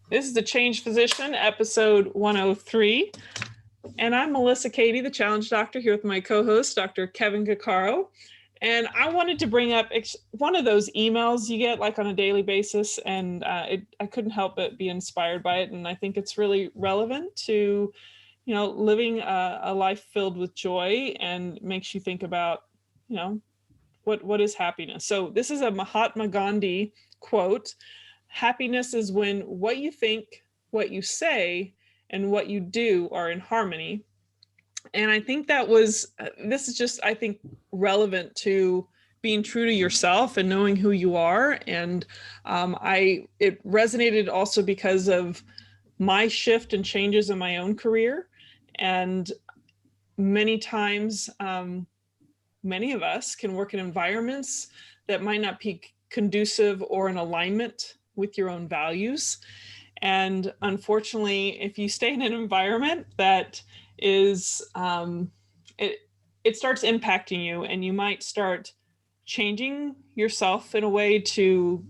This is the Change Physician, episode 103. And I'm Melissa Cady, the Challenge Doctor, here with my co-host, Dr. Kevin Cuccaro. And I wanted to bring up one of those emails you get like on a daily basis, and I couldn't help but be inspired by it. And I think it's really relevant to, living a life filled with joy, and makes you think about, what is happiness. So this is a Mahatma Gandhi quote. Happiness is when what you think, what you say, and what you do are in harmony. And I think this is just, I think, relevant to being true to yourself and knowing who you are. And it resonated also because of my shift and changes in my own career. And many times, many of us can work in environments that might not be conducive or in alignment with your own values. And unfortunately, if you stay in an environment that is, it starts impacting you, and you might start changing yourself in a way to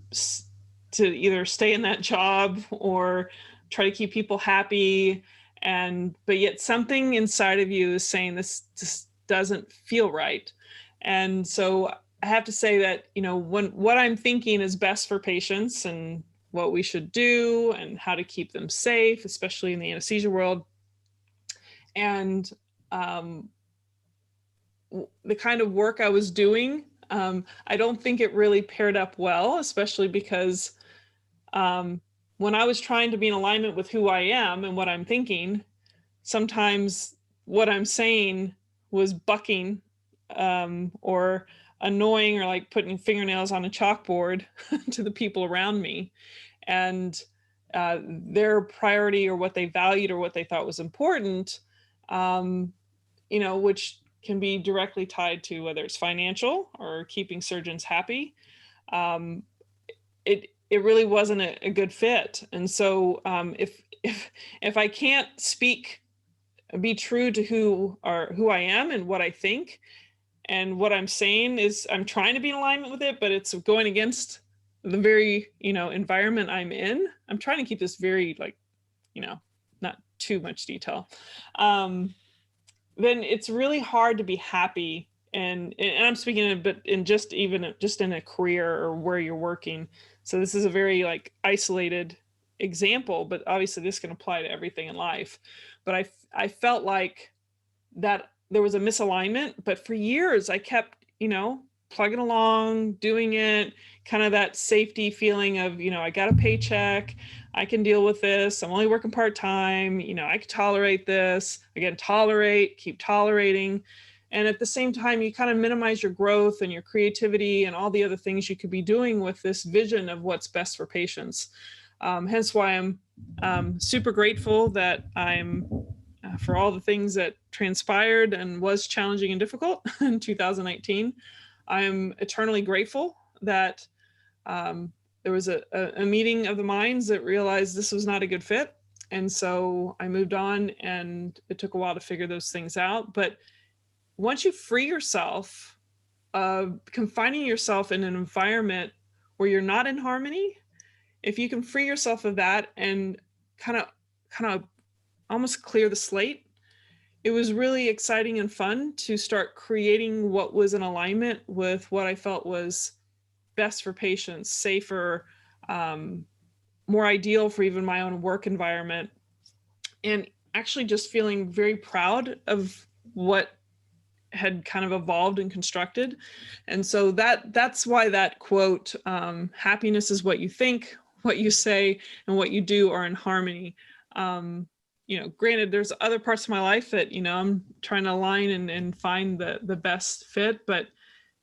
either stay in that job or try to keep people happy. But yet something inside of you is saying this just doesn't feel right. And so I have to say that, when what I'm thinking is best for patients and what we should do and how to keep them safe, especially in the anesthesia world, and the kind of work I was doing, I don't think it really paired up well, especially because when I was trying to be in alignment with who I am and what I'm thinking, sometimes what I'm saying was bucking or annoying, or like putting fingernails on a chalkboard to the people around me. And their priority, or what they valued, or what they thought was important, which can be directly tied to whether it's financial or keeping surgeons happy. It really wasn't a good fit. And so if I can't be true to who I am and what I think, and what I'm saying is I'm trying to be in alignment with it, but it's going against the very, environment I'm in. I'm trying to keep this very, not too much detail. Then it's really hard to be happy. And I'm speaking but in just in a career or where you're working. So this is a very isolated example, but obviously this can apply to everything in life. But I felt like that there was a misalignment, but for years I kept, plugging along, doing it, kind of that safety feeling of, I got a paycheck, I can deal with this, I'm only working part-time, I can tolerate this, again, keep tolerating. And at the same time, you kind of minimize your growth and your creativity and all the other things you could be doing with this vision of what's best for patients. Hence why I'm super grateful that I'm for all the things that transpired and was challenging and difficult in 2019. I'm eternally grateful that there was a meeting of the minds that realized this was not a good fit. And so I moved on, and it took a while to figure those things out. But once you free yourself of confining yourself in an environment where you're not in harmony, if you can free yourself of that and kind of almost clear the slate, it was really exciting and fun to start creating what was in alignment with what I felt was best for patients, safer, more ideal for even my own work environment, and actually just feeling very proud of what had kind of evolved and constructed. And so that's why that quote, happiness is what you think, what you say, and what you do are in harmony. Granted, there's other parts of my life that, I'm trying to align and find the best fit, but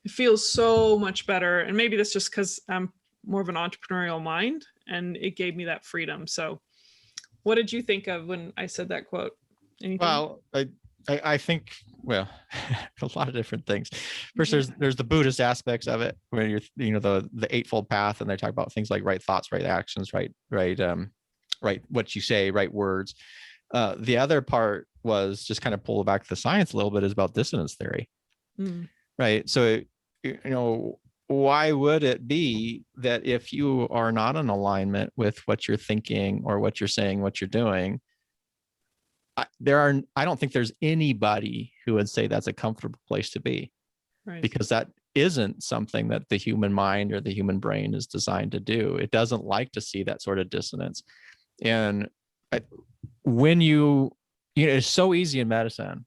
it feels so much better. And maybe that's just because I'm more of an entrepreneurial mind, and it gave me that freedom. So what did you think of when I said that quote? Anything? Well, I think, a lot of different things. First, there's the Buddhist aspects of it, where you're, the Eightfold Path, and they talk about things like right thoughts, right actions, right what you say, right words. The other part was just kind of pull back to the science a little bit, is about dissonance theory. Right. So, why would it be that if you are not in alignment with what you're thinking or what you're saying, what you're doing, I don't think there's anybody who would say that's a comfortable place to be, Right. because that isn't something that the human mind or the human brain is designed to do. It doesn't like to see that sort of dissonance. And when it's so easy in medicine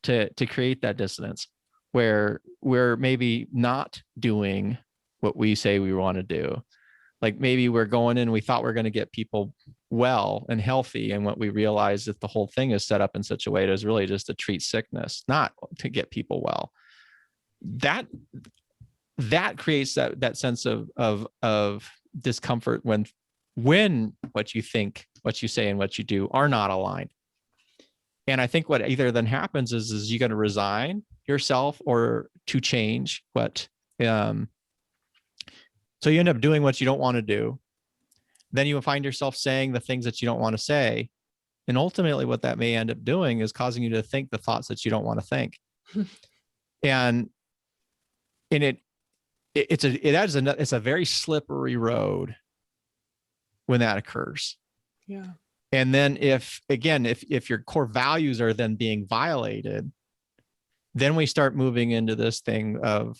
to create that dissonance where we're maybe not doing what we say we want to do. Like maybe we're going in, we thought we're going to get people well and healthy, and what we realize that the whole thing is set up in such a way that is really just to treat sickness, not to get people well. That creates that sense of discomfort when what you think, what you say, and what you do are not aligned. And I think what either then happens is you got to resign yourself or to change what. So you end up doing what you don't want to do. Then you find yourself saying the things that you don't want to say. And ultimately what that may end up doing is causing you to think the thoughts that you don't want to think. and it's a very slippery road when that occurs. Yeah. And then if your core values are then being violated, then we start moving into this thing of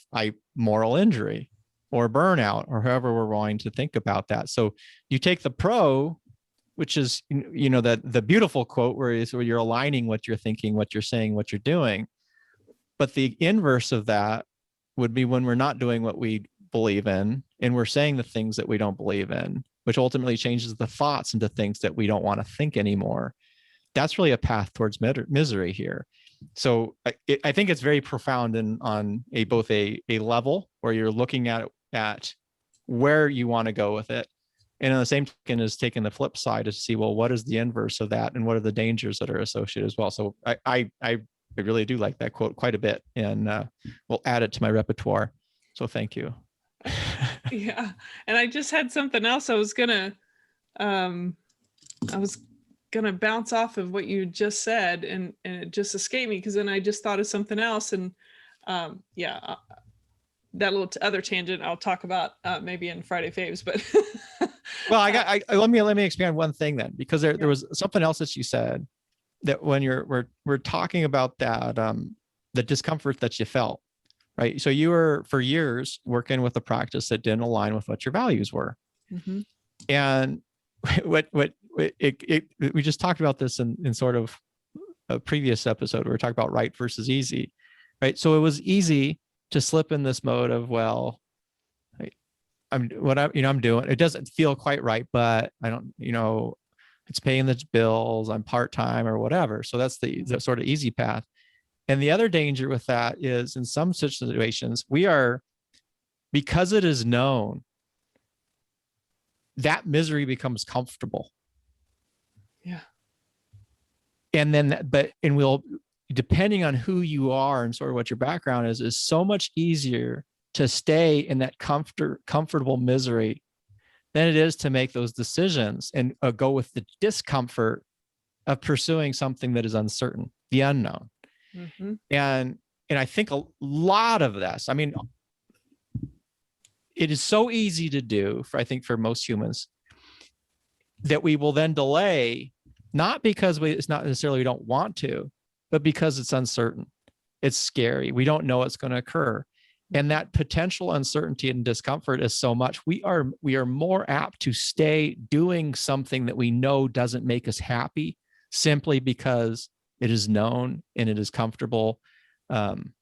moral injury or burnout, or however we're wanting to think about that. So you take the pro, which is, the beautiful quote where you're aligning what you're thinking, what you're saying, what you're doing. But the inverse of that would be when we're not doing what we believe in and we're saying the things that we don't believe in, which ultimately changes the thoughts into things that we don't want to think anymore. That's really a path towards misery here. So I think it's very profound on both a level where you're looking at where you want to go with it. And on the same token is taking the flip side to see, well, what is the inverse of that? And what are the dangers that are associated as well? So I really do like that quote quite a bit, and we'll add it to my repertoire. So thank you. Yeah. And I just had something else I was gonna bounce off of what you just said, and it just escaped me, because then I just thought of something else. And that little other tangent I'll talk about maybe in Friday Faves, but well, let me expand one thing then, because there was something else that you said, that when we're talking about that, the discomfort that you felt, right? So you were for years working with a practice that didn't align with what your values were. Mm-hmm. And we just talked about this in sort of a previous episode where we talked about right versus easy, right? So it was easy to slip in this mode of, well, I'm doing, it doesn't feel quite right, but I don't, it's paying the bills, I'm part-time or whatever. So that's the sort of easy path. And the other danger with that is, in some situations, because it is known, that misery becomes comfortable. Yeah. And then, depending on who you are and sort of what your background is so much easier to stay in that comfortable misery than it is to make those decisions and go with the discomfort of pursuing something that is uncertain, the unknown. Mm-hmm. And I think a lot of this, I mean, it is so easy to do for most humans, that we will then delay, not because it's not necessarily we don't want to, but because it's uncertain. It's scary. We don't know what's going to occur. And that potential uncertainty and discomfort is so much, we are more apt to stay doing something that we know doesn't make us happy, simply because it is known and it is comfortable. And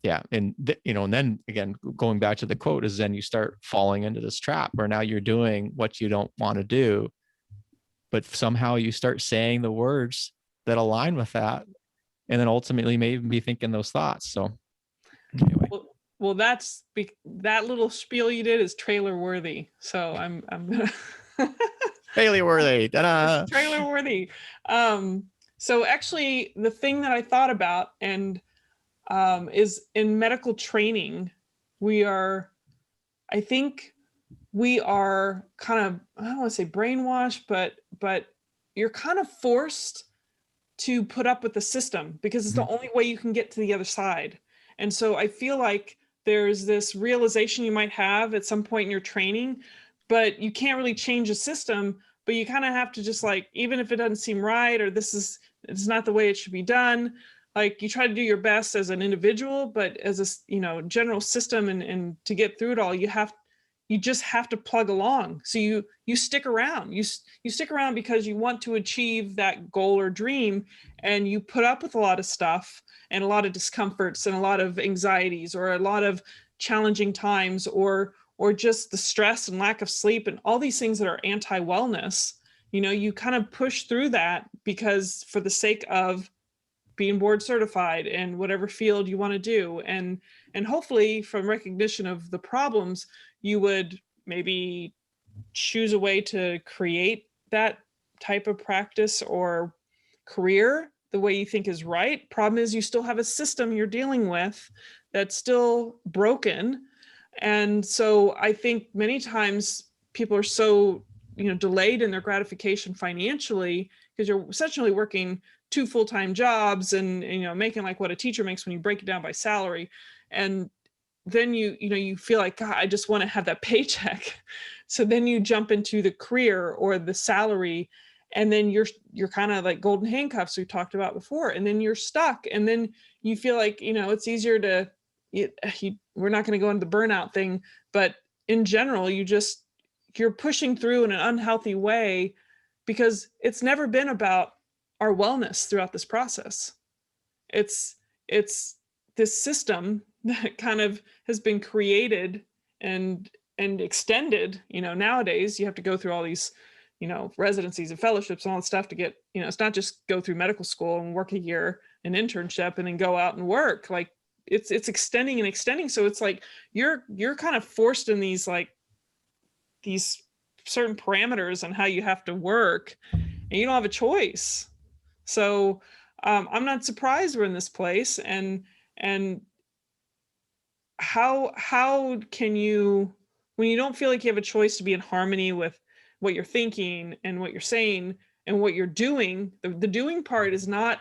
then again, going back to the quote, is then you start falling into this trap where now you're doing what you don't want to do, but somehow you start saying the words that align with that, and then ultimately may even be thinking those thoughts. So anyway. Well, that little spiel you did is trailer worthy. So I'm gonna trailer worthy. Ta-da. Trailer worthy. So actually, the thing that I thought about and is in medical training, I think we are kind of, I don't want to say brainwashed, but you're kind of forced to put up with the system because it's the only way you can get to the other side. And so I feel like there's this realization you might have at some point in your training, but you can't really change the system. But you kind of have to just like, even if it doesn't seem right, or it's not the way it should be done, like you try to do your best as an individual, but as a general system, and to get through it all, you just have to plug along. So you stick around. You stick around because you want to achieve that goal or dream, and you put up with a lot of stuff and a lot of discomforts and a lot of anxieties or a lot of challenging times, or just the stress and lack of sleep and all these things that are anti-wellness. You kind of push through that because for the sake of being board certified in whatever field you want to do, and hopefully from recognition of the problems, you would maybe choose a way to create that type of practice or career the way you think is right. Problem is, you still have a system you're dealing with that's still broken. And so I think many times people are so delayed in their gratification financially because you're essentially working 2 full-time jobs and making like what a teacher makes when you break it down by salary. And then you feel like, God, I just want to have that paycheck. So then you jump into the career or the salary, and then you're kind of like golden handcuffs we talked about before, and then you're stuck. And then you feel like it's easier to we're not going to go into the burnout thing, but in general, you're pushing through in an unhealthy way because it's never been about our wellness throughout this process. It's this system that kind of has been created and extended. Nowadays you have to go through all these residencies and fellowships and all that stuff to get, it's not just go through medical school and work a year, an internship, and then go out and work. Like it's extending and extending. So it's like you're kind of forced in these certain parameters on how you have to work, and you don't have a choice. So I'm not surprised we're in this place. And how can you, when you don't feel like you have a choice to be in harmony with what you're thinking and what you're saying and what you're doing, the doing part is not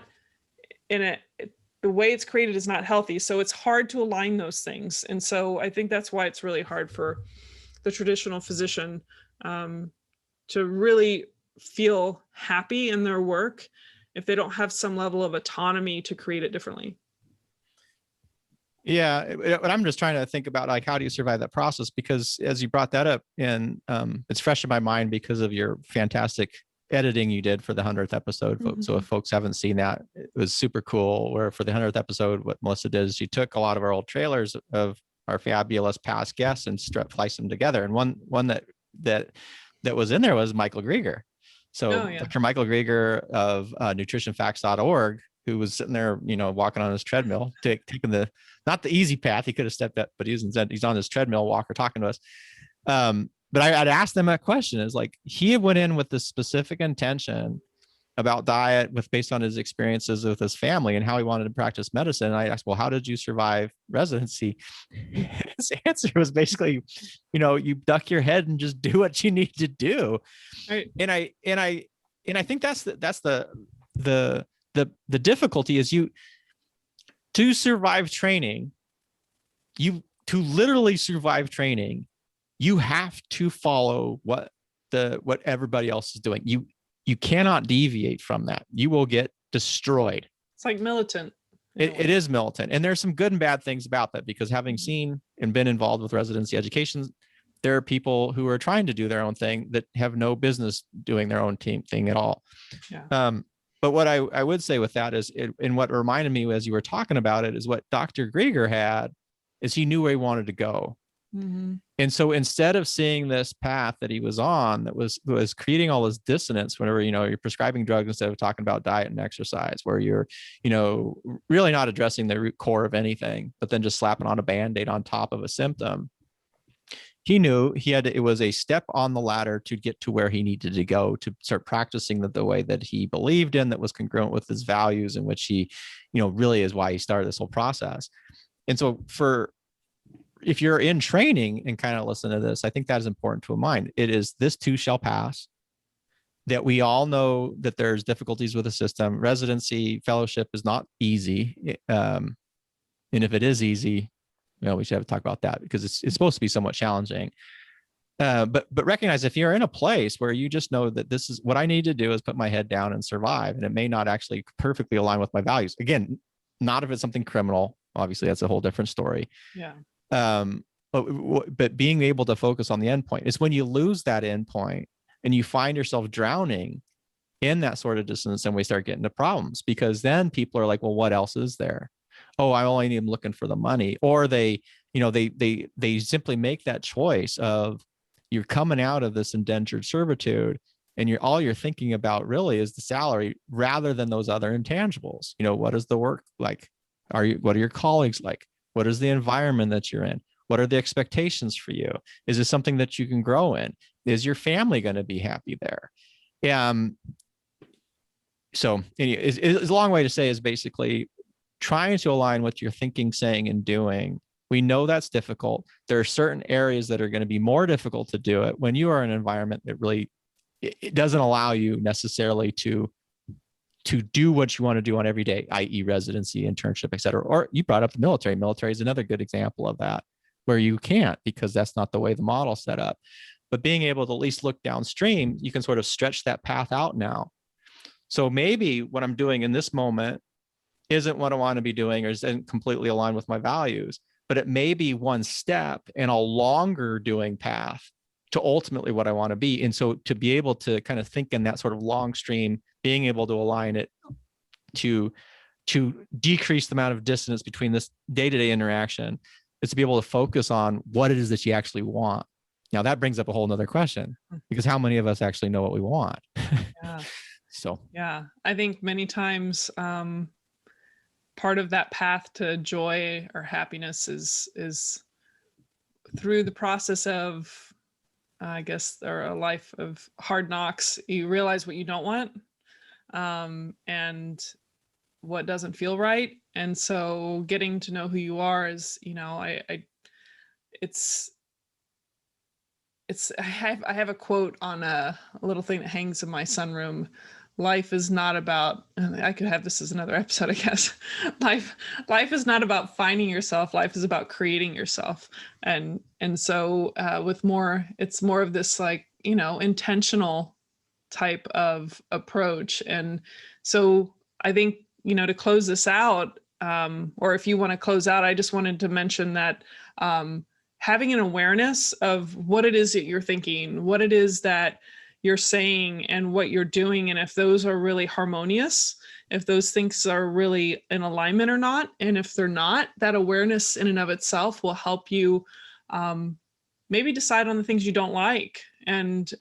the way it's created is not healthy. So it's hard to align those things. And so I think that's why it's really hard for the traditional physician to really feel happy in their work if they don't have some level of autonomy to create it differently. Yeah, but I'm just trying to think about like, how do you survive that process? Because as you brought that up, and it's fresh in my mind because of your fantastic editing you did for the 100th episode. Mm-hmm. So if folks haven't seen that, it was super cool. Where for the 100th episode, what Melissa did is she took a lot of our old trailers of our fabulous past guests and spliced them together. And one that was in there was Michael Grieger. So Dr. Michael Grieger of nutritionfacts.org, who was sitting there, walking on his treadmill, taking not the easy path. He could have stepped up, but he's on his treadmill walker talking to us. But I'd asked them that question, is like, he went in with the specific intention about diet based on his experiences with his family and how he wanted to practice medicine. And I asked, well, how did you survive residency? His answer was basically, you duck your head and just do what you need to do. Right. And I think that's the difficulty is to survive training, to literally survive training, you have to follow what everybody else is doing. You cannot deviate from that. You will get destroyed. It's like militant. It is militant. And there's some good and bad things about that, because having seen and been involved with residency education, there are people who are trying to do their own thing that have no business doing their own thing at all. Yeah. But what I would say with that is, and what reminded me as you were talking about it, is what Dr. Grieger had, is he knew where he wanted to go. Mm-hmm. And so instead of seeing this path that he was on, that was creating all this dissonance whenever, you're prescribing drugs instead of talking about diet and exercise, where you're, really not addressing the root core of anything, but then just slapping on a Band-Aid on top of a symptom. He knew it was a step on the ladder to get to where he needed to go, to start practicing the way that he believed in, that was congruent with his values, in which he, really is why he started this whole process. And so if you're in training and kind of listen to this, I think that is important to mind. It is, this too shall pass, that we all know that there's difficulties with the system. Residency fellowship is not easy. And if it is easy, we should have to talk about that because it's supposed to be somewhat challenging. But recognize if you're in a place where you just know that this is what I need to do is put my head down and survive, and it may not actually perfectly align with my values. Again, not if it's something criminal. Obviously, that's a whole different story. Yeah. But being able to focus on the end point is when you lose that end point and you find yourself drowning in that sort of distance, and we start getting to problems, because then people are like, well, what else is there? Oh, I only need them looking for the money. Or they simply make that choice of, you're coming out of this indentured servitude and all you're thinking about really is the salary rather than those other intangibles. What is the work like? What are your colleagues like? What is the environment that you're in? What are the expectations for you? Is this something that you can grow in? Is your family going to be happy there? So anyway, it's a long way to say is basically trying to align what you're thinking, saying, and doing. We know that's difficult. There are certain areas that are going to be more difficult to do it when you are in an environment that really, it doesn't allow you necessarily to do what you want to do on every day, i.e. residency, internship, et cetera. Or you brought up the military. Military is another good example of that, where you can't, because that's not the way the model's set up. But being able to at least look downstream, you can sort of stretch that path out now. So maybe what I'm doing in this moment isn't what I want to be doing or isn't completely aligned with my values, but it may be one step in a longer doing path to ultimately what I want to be. And so to be able to kind of think in that sort of long stream, being able to align it to decrease the amount of distance between this day-to-day interaction is to be able to focus on what it is that you actually want. Now that brings up a whole nother question, because how many of us actually know what we want? Yeah. So, yeah, I think many times, part of that path to joy or happiness is through the process of, I guess, or a life of hard knocks. You realize what you don't want, and what doesn't feel right. And so getting to know who you are is, I have a quote on a little thing that hangs in my sunroom. Life is not about, I could have this as another episode, I guess. Life is not about finding yourself. Life is about creating yourself. And so it's more of this intentional type of approach. And so I think, to close this out, or if you want to close out, I just wanted to mention that having an awareness of what it is that you're thinking, what it is that you're saying, and what you're doing, and if those are really harmonious, if those things are really in alignment or not. And if they're not, that awareness in and of itself will help you maybe decide on the things you don't like, and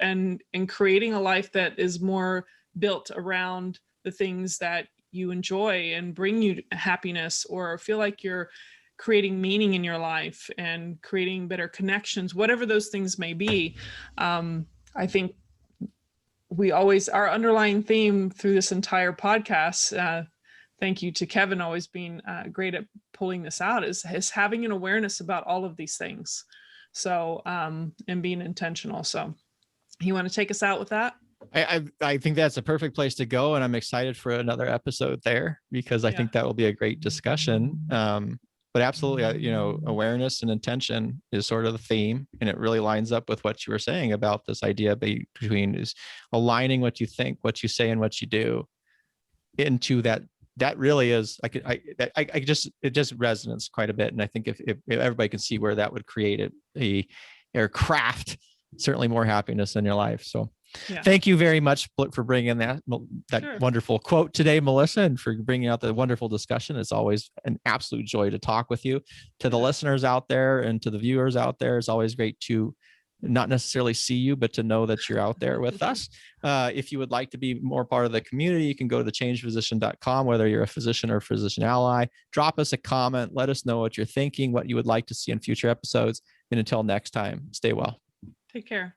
creating a life that is more built around the things that you enjoy and bring you happiness, or feel like you're creating meaning in your life and creating better connections, whatever those things may be. I think our underlying theme through this entire podcast, thank you to Kevin always being great at pulling this out, is having an awareness about all of these things. So, and being intentional. So you want to take us out with that? I think that's a perfect place to go. And I'm excited for another episode there, because I think that will be a great discussion. But absolutely, awareness and intention is sort of the theme, and it really lines up with what you were saying about this idea between is aligning what you think, what you say, and what you do into that. That really is, it just resonates quite a bit. And I think if everybody can see where that would create or craft certainly more happiness in your life. So thank you very much for bringing that wonderful quote today, Melissa, and for bringing out the wonderful discussion. It's always an absolute joy to talk with you. To the listeners out there and to the viewers out there, it's always great to not necessarily see you, but to know that you're out there with us. If you would like to be more part of the community, you can go to thechangephysician.com, whether you're a physician or physician ally. Drop us a comment. Let us know what you're thinking, what you would like to see in future episodes. And until next time, stay well. Take care.